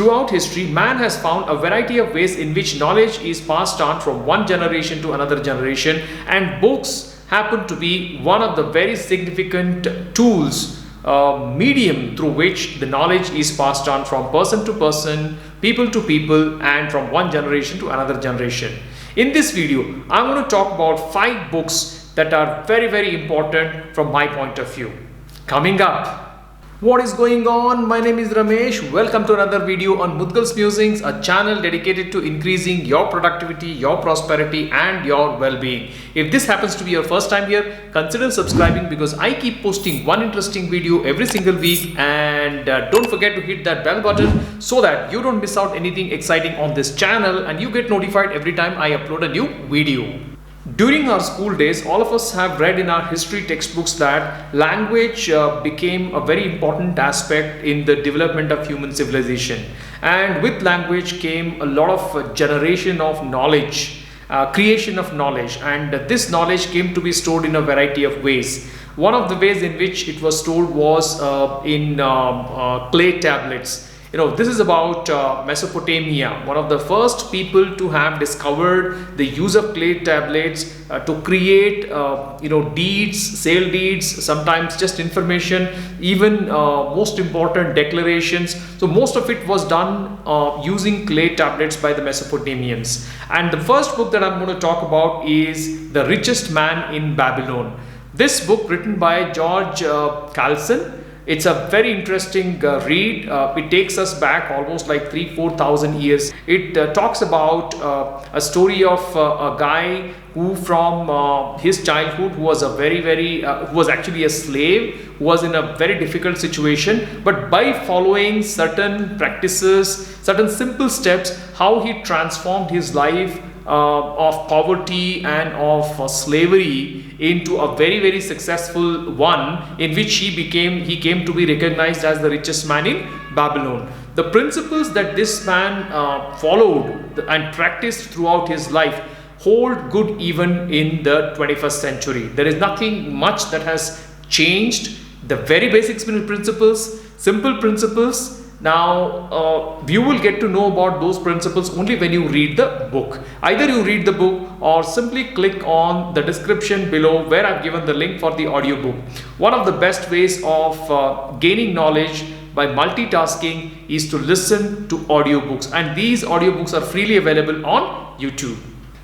Throughout history, man has found a variety of ways in which knowledge is passed on from one generation to another generation, and books happen to be one of the very significant tools, medium through which the knowledge is passed on from person to person, people to people, and from one generation to another generation. In this video, I'm going to talk about 5 books that are very important from my point of view. Coming up. What is going on? My name is Ramesh. Welcome to another video on Mudgal's Musings, a channel dedicated to increasing your productivity, your prosperity, and your well-being. If this happens to be your first time here, consider subscribing because I keep posting one interesting video every single week, and don't forget to hit that bell button so that you don't miss out anything exciting on this channel and you get notified every time I upload a new video. During our school days, all of us have read in our history textbooks that language became a very important aspect in the development of human civilization. And with language came a lot of generation of knowledge, creation of knowledge, and this knowledge came to be stored in a variety of ways. One of the ways in which it was stored was in clay tablets. This is about Mesopotamia, one of the first people to have discovered the use of clay tablets to create, deeds, sale deeds, sometimes just information, even most important declarations. So most of it was done using clay tablets by the Mesopotamians. And the first book that I'm going to talk about is The Richest Man in Babylon. This book, written by George Carlson. It's a very interesting read. It takes us back almost like 3,000-4,000 years. It talks about a story of a guy who from his childhood, who was who was actually a slave, who was in a very difficult situation, but by following certain practices, certain simple steps, how he transformed his life of poverty and of slavery into a very successful one, in which he came to be recognized as the richest man in Babylon. The principles that this man followed and practiced throughout his life hold good even in the 21st century. There is nothing much that has changed. The very basic principles, simple principles. Now, you will get to know about those principles only when you read the book. Either you read the book or simply click on the description below where I've given the link for the audiobook. One of the best ways of gaining knowledge by multitasking is to listen to audiobooks, and these audiobooks are freely available on YouTube.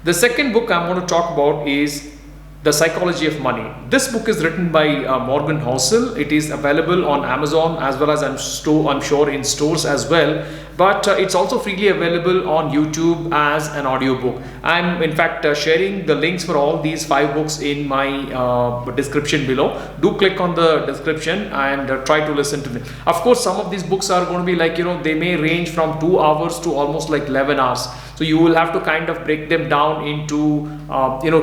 The second book I'm going to talk about is The Psychology of Money. This book is written by Morgan Housel. It is available on Amazon as well as I'm sure in stores as well. But it's also freely available on YouTube as an audiobook. I'm in fact sharing the links for all these 5 books in my description below. Do click on the description and try to listen to them. Of course, some of these books are going to be like, they may range from 2 hours to almost like 11 hours. So you will have to kind of break them down into,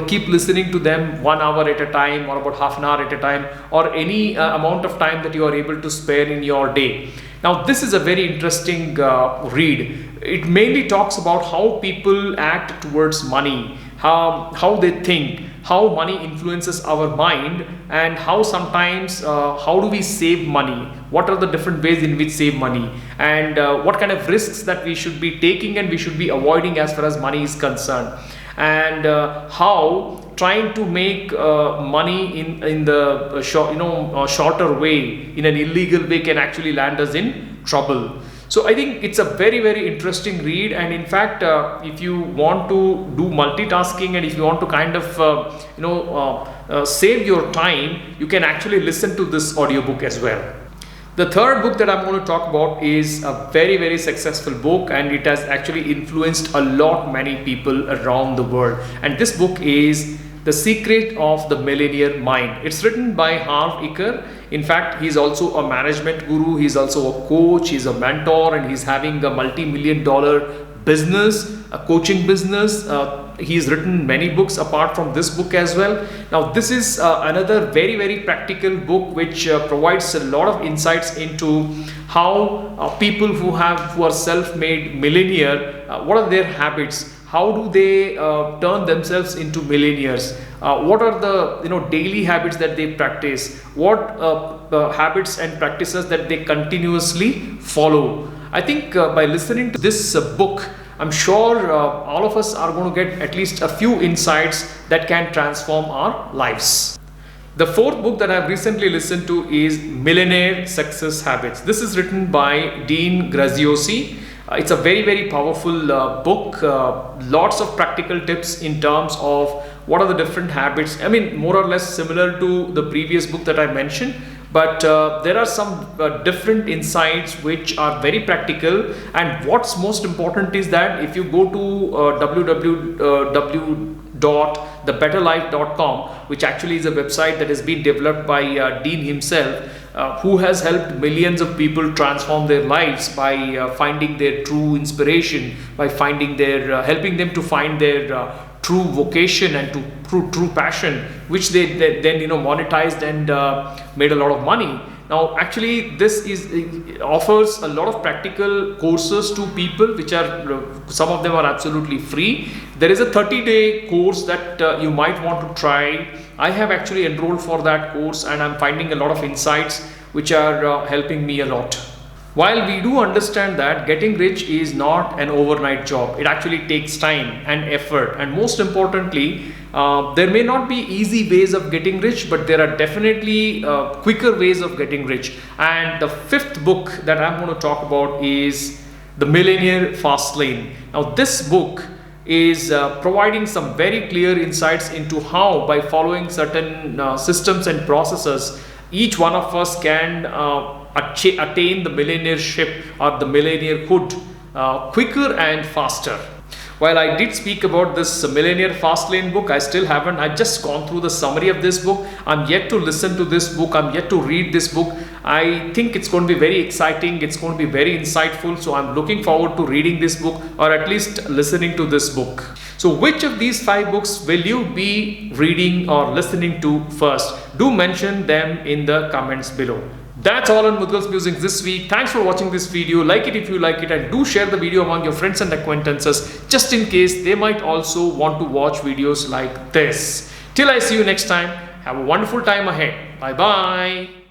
keep listening to them 1 hour at a time, or about half an hour at a time, or any amount of time that you are able to spare in your day. Now, this is a very interesting read. It mainly talks about how people act towards money, how they think, how money influences our mind, and how sometimes how do we save money, what are the different ways in which save money, and what kind of risks that we should be taking and we should be avoiding as far as money is concerned, and how trying to make money in the shorter way, in an illegal way, can actually land us in trouble. So I think it's a very interesting read, and in fact if you want to do multitasking and if you want to kind of save your time, you can actually listen to this audiobook as well. The third book that I'm going to talk about is a very successful book, and it has actually influenced a lot many people around the world, and this book is The Secret of the Millionaire Mind. It's written by Harv Eker. In fact, he's also a management guru, he's also a coach, he's a mentor, and he's having a multi-million-dollar business, a coaching business. He's written many books apart from this book as well. Now, this is another very practical book which provides a lot of insights into how people who are self-made millionaire, what are their habits, how do they turn themselves into millionaires, what are the daily habits that they practice, what habits and practices that they continuously follow, I think by listening to this book, I'm sure all of us are going to get at least a few insights that can transform our lives. The fourth book that I've recently listened to is Millionaire Success Habits. This is written by Dean Graziosi. It's a very, very powerful book. Lots of practical tips in terms of what are the different habits. I mean, more or less similar to the previous book that I mentioned. But there are some different insights which are very practical. And what's most important is that if you go to www.thebetterlife.com, which actually is a website that has been developed by Dean himself, who has helped millions of people transform their lives by finding their true inspiration, by finding their helping them to find their true vocation and to true passion, which they then monetized and made a lot of money. Now actually this offers a lot of practical courses to people, which are some of them are absolutely free. There is a 30-day course that you might want to try. I have actually enrolled for that course and I'm finding a lot of insights which are helping me a lot. While we do understand that getting rich is not an overnight job, it actually takes time and effort, and most importantly, there may not be easy ways of getting rich, but there are definitely quicker ways of getting rich. And the fifth book that I'm going to talk about is The Millionaire Fast Lane. Now this book is providing some very clear insights into how, by following certain systems and processes, each one of us can attain the millionaireship or the millionairehood quicker and faster. While I did speak about this Millionaire Fast Lane book, I just gone through the summary of this book. I'm yet to listen to this book. I'm yet to read this book. I think it's going to be very exciting. It's going to be very insightful. So I'm looking forward to reading this book, or at least listening to this book. So which of these 5 books will you be reading or listening to first? Do mention them in the comments below. That's all on Mudgal's Musings this week. Thanks for watching this video. Like it if you like it, and do share the video among your friends and acquaintances, just in case they might also want to watch videos like this. Till I see you next time, have a wonderful time ahead. Bye bye.